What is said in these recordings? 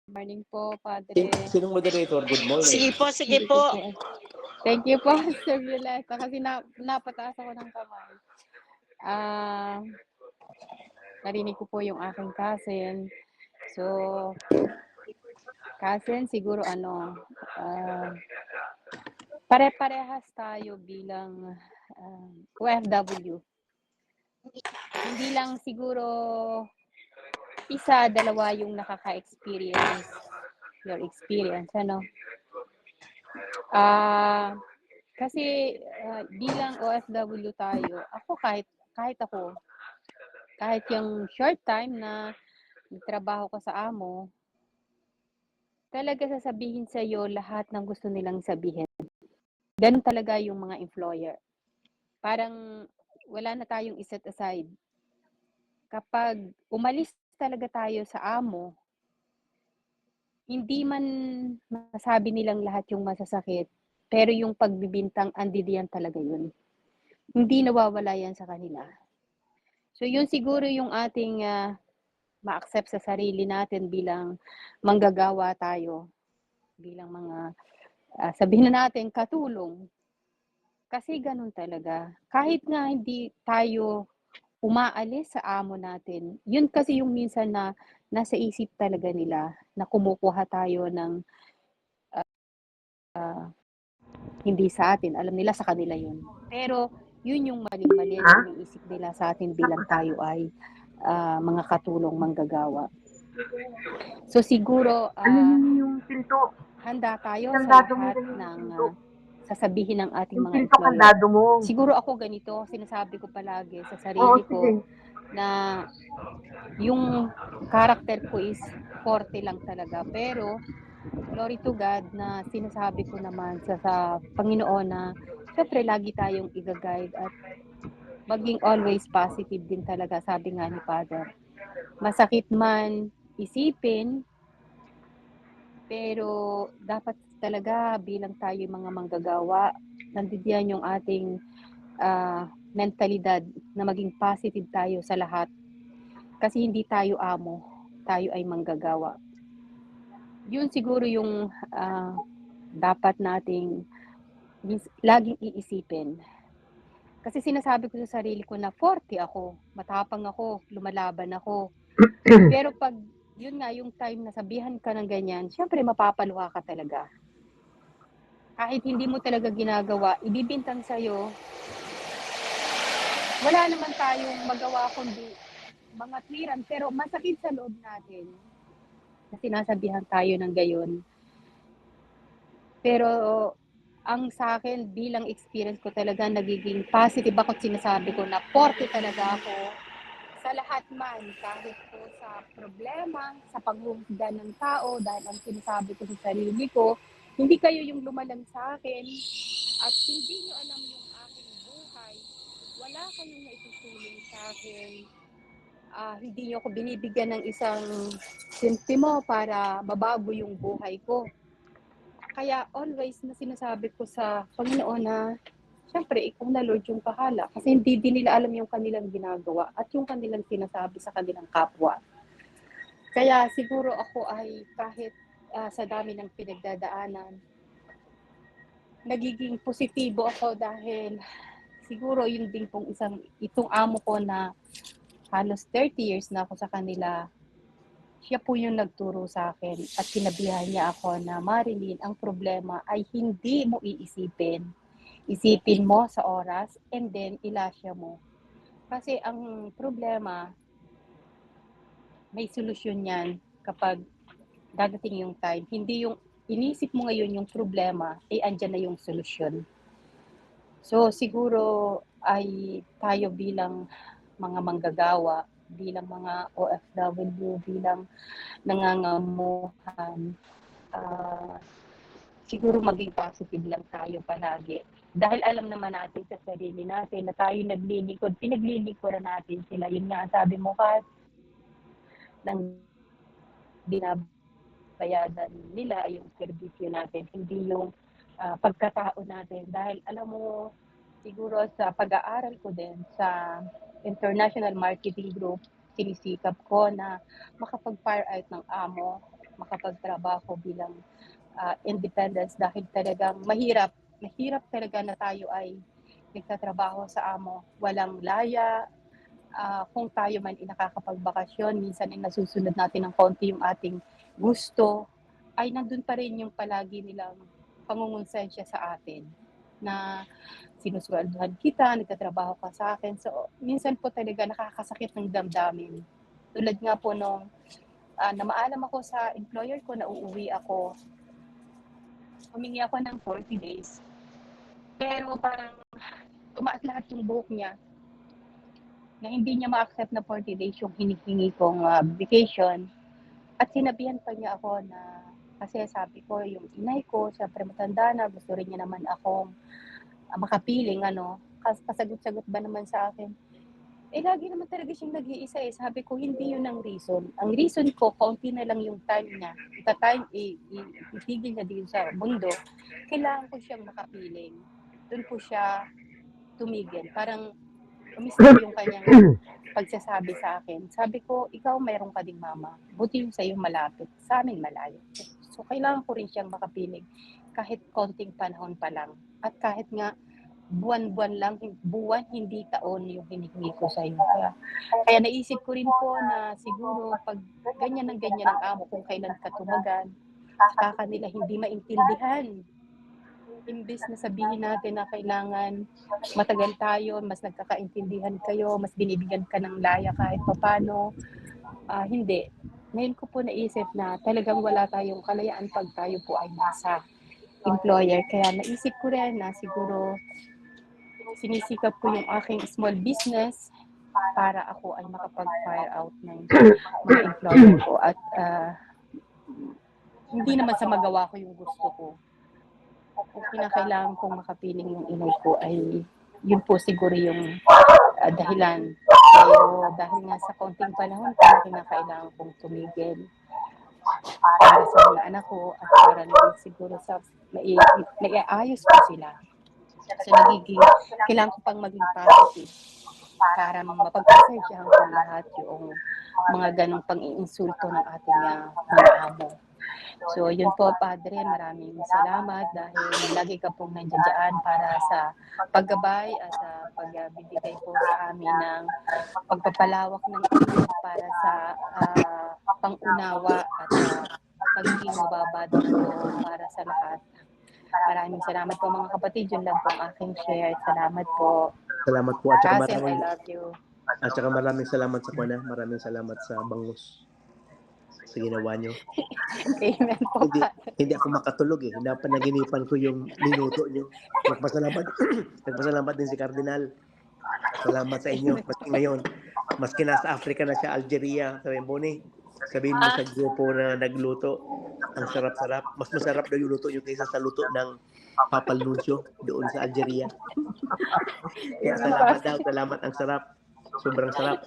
Morning po, Padre. Sinong moderator? Good morning. Sige po, sige Hindi po. ko Thank you po, Sir Violeta, kasi napataas ako ng kamay. Narinig ko po yung aking cousin. So, cousin, siguro pare-parehas tayo bilang OFW. Hindi lang siguro isa, dalawa yung nakaka-experience your experience, ano? Kasi bilang OFW tayo, ako kahit yung short time na nagtrabaho ko sa amo, talaga sasabihin sa iyo lahat ng gusto nilang sabihin. Ganun talaga yung mga employer. Parang wala na tayong iset aside. Kapag umalis talaga tayo sa amo, hindi man masabi nilang lahat yung masasakit, pero yung pagbibintang andidiyan talaga yun. Hindi nawawala yan sa kanila. So yun siguro yung ating ma-accept sa sarili natin bilang manggagawa tayo, bilang mga sabihin na natin katulong. Kasi ganun talaga. Kahit nga hindi tayo umaalis sa amo natin, yun kasi yung minsan na nasa isip talaga nila na kumukuha tayo ng hindi sa atin. Alam nila sa kanila yun. Pero yun yung maling-mali na iniisip nila sa atin bilang tayo ay mga katulong manggagawa. So siguro yung pinto? handa tayo sa Kandado mo lahat rin yung ng pinto. sasabihin ng ating Yung mga pinto employer. kandado mo. Siguro ako ganito, sinasabi ko palagi sa Oo, sarili ko sige. na yung character ko is forte lang talaga. Pero glory to God na sinasabi ko naman sa Panginoon na syempre lagi tayong i-guide at maging always positive din talaga, sabi nga ni Father. Masakit man isipin, pero dapat talaga bilang tayo mga manggagawa, nandiyan yung ating mentalidad na maging positive tayo sa lahat. Kasi hindi tayo amo, tayo ay manggagawa. Yun siguro yung dapat nating laging iisipin. Kasi sinasabi ko sa sarili ko na forte ako, matapang ako, lumalaban ako. Pero pag yun nga yung time na sabihan ka ng ganyan, syempre mapapaluha ka talaga. Kahit hindi mo talaga ginagawa, ibibintang sa'yo, wala naman tayong magawa kundi mga twiran, pero masakit sa loob natin na sinasabihan tayo ng gayon. Pero ang sa akin, bilang experience ko talaga, nagiging positive ako at sinasabi ko na forte talaga ako sa lahat man, kahit po sa problema, sa paghuhusga ng tao, dahil ang sinasabi ko sa sarili ko, hindi kayo yung lumalang sa akin at hindi nyo alam yung aking buhay, wala kayong naitutulong sa akin, hindi nyo ako binibigyan ng isang sentimo para mabago yung buhay ko. Kaya always na sinasabi ko sa Panginoon na syempre, ikaw na Lord yung bahala. Kasi hindi din nila alam yung kanilang ginagawa at yung kanilang sinasabi sa kanilang kapwa. Kaya siguro ako ay kahit sa dami ng pinagdadaanan, nagiging positibo ako dahil siguro yun din pong itong amo ko na halos 30 years na ako sa kanila, siya po yung nagturo sa akin at sinabihan niya ako na Marilyn, ang problema ay hindi mo iisipin. Isipin mo sa oras and then ilasya mo. Kasi ang problema, may solusyon yan kapag dadating yung time. Hindi yung inisip mo ngayon yung problema, andyan na yung solusyon. So siguro ay tayo bilang mga manggagawa, bilang mga OFW, bilang nangangamuhan, siguro maging positive lang tayo palagi. Dahil alam naman natin sa sarili natin na tayo naglilingkod, pinaglilingkodan natin sila. Yun nga, sabi mo ka, nang binabayadan nila yung serbisyo natin, hindi yung pagkatao natin. Dahil alam mo, siguro sa pag-aaral ko din sa International Marketing Group, sinisikap ko na makapag-fire out ng amo makapagtrabaho bilang independence dahil talagang mahirap talaga na tayo ay nagtatrabaho sa amo. Walang laya, kung tayo man ay nakakapagbakasyon, minsan ay nasusunod natin ng konti yung ating gusto, ay nandun pa rin yung palagi nilang pangungonsensya sa atin na sinusweldohan kita, nagtatrabaho ka sa akin. So, minsan po talaga nakakasakit ng damdamin. Tulad nga po nung namaalam ako sa employer ko na uuwi ako, humingi ako ng 40 days. Pero parang tumaas lahat yung buhok niya na hindi niya ma-accept na 40 days yung hinihingi kong vacation. At sinabihan pa niya ako na, kasi sabi ko, yung inay ko, syempre matanda na, gusto rin niya naman akong makapiling, kasagot-sagot ba naman sa akin. Lagi naman talaga siyang nag-iisa eh. Sabi ko, hindi yun ang reason. Ang reason ko, kaunti na lang yung time niya. Itigil niya din sa mundo. Kailangan ko siyang makapiling. Doon po siya tumigil. Parang umistop yung kanyang pagsasabi sa akin. Sabi ko, ikaw mayroon ka ding mama. Buti yung sa'yo malapit. Sa amin malayo. So, kailangan ko rin siyang makapiling. Kahit konting panahon pa lang. At kahit nga buwan-buwan lang, buwan, hindi taon yung hinihingi ko sa iyo. Kaya naisip ko rin po na siguro pag ganyan ang amo kung kailan ka tumagan, saka kanila hindi maintindihan. Imbis na sabihin natin na kailangan matagal tayo, mas nagkakaintindihan kayo, mas binibigyan ka ng laya kahit papano. Hindi. Ngayon ko po naisip na talagang wala tayong kalayaan pag tayo po ay nasa employer. Kaya naisip ko rin na siguro sinisikap ko yung aking small business para ako ay makapag-fire out ng mga employer ko at hindi naman sa magawa ko yung gusto ko. Kung kinakailangan kong makapiling yung inay ko ay yun po siguro yung dahilan. Pero dahil nga sa konting panahon ko, kinakailangan kong tumigil para sa mga anak ko at para na siguro sa naiayos ko sila. So, kailangan ko pang maging positive para mapagpasensyahan ko lahat yung mga ganong pang-iinsulto ng ating mga amo. So, yun po, Padre, maraming salamat dahil lagi ka pong nandiyan para sa paggabay at pagbibigay po sa amin ng pagpapalawak ng isip para sa pangunawa at pagiging mababad ng loob para sa lahat. Maraming salamat po mga kapatid. Yun lang po ang aking share. Salamat po. Salamat po. At saka I love you. At saka maraming salamat sa kuna. Maraming salamat sa bangus sa ginawa nyo. Amen po. Hindi ako makatulog eh. Napanaginipan ko yung minuto nyo. Nagpasalamat din si Cardinal. Salamat sa inyo. Maski ngayon, maski nasa Africa na siya, Algeria, sabihin mo sa grupo na nagluto, ang sarap-sarap. Mas masarap daw yung luto nyo kaysa sa luto ng Papal Nuncio doon sa Algeria. Kaya salamat daw. Salamat, ang sarap. Sobrang sarap.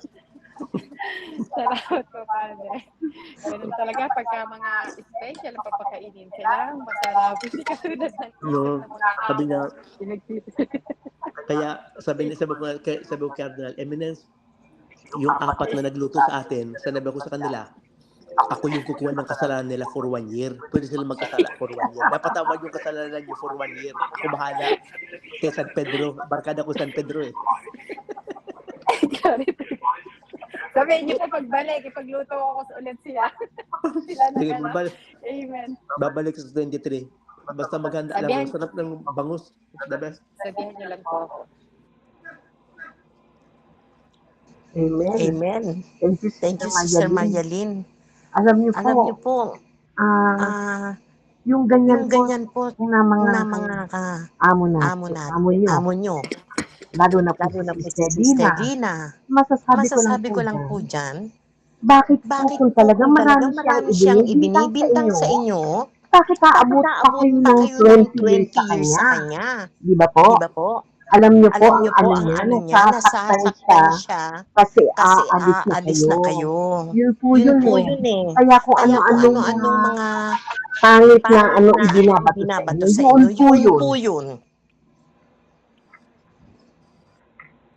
Salamat po, Padre. Ganun talaga pagka mga special ang papakainin. Kailangan masarap. Hindi katulad ng sabi nga, kaya sabi ko Cardinal, Eminence, yung apat na nagluto sa atin, sanabi ko sa kanila, ako yung kukuha ng kasalanan nila for 1 year. Pwede sila magkasala for 1 year. Napatawad yung kasalanan nyo for 1 year. Ako bahala. Kaya San Pedro. Barkada ko San Pedro eh. Sabihin nyo po pagbalik, ipagluto ko ulit sila. Sige, Amen. Babalik sa 23. Basta maghanda lang. Sarap ng bangus. The best. Sabihin nyo lang po ako. Amen. Amen. Thank you, Sister Marialyn. Alam niyo po, yung ganyan po na mga amo nyo, lalo na po si Sister Dina, masasabi ko lang po dyan, bakit kung talagang marami siyang ibinibintang sa inyo, bakit aabot pa kayo ng 20 years sa kanya? Di ba po? Alam niyo po ang ano niya, nasasaktan siya kasi aalis na kayo. Yun po yun eh. Kaya kung ano-anong mga pangit na ibinabato sa inyo, yun po yun.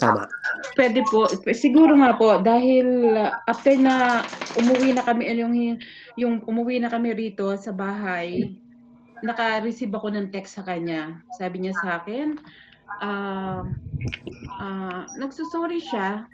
Tama. Pwede po. Siguro nga po dahil after na umuwi na kami yung umuwi na kami rito sa bahay, naka-receive ako ng text sa kanya. Sabi niya sa akin, nagsusorry siya.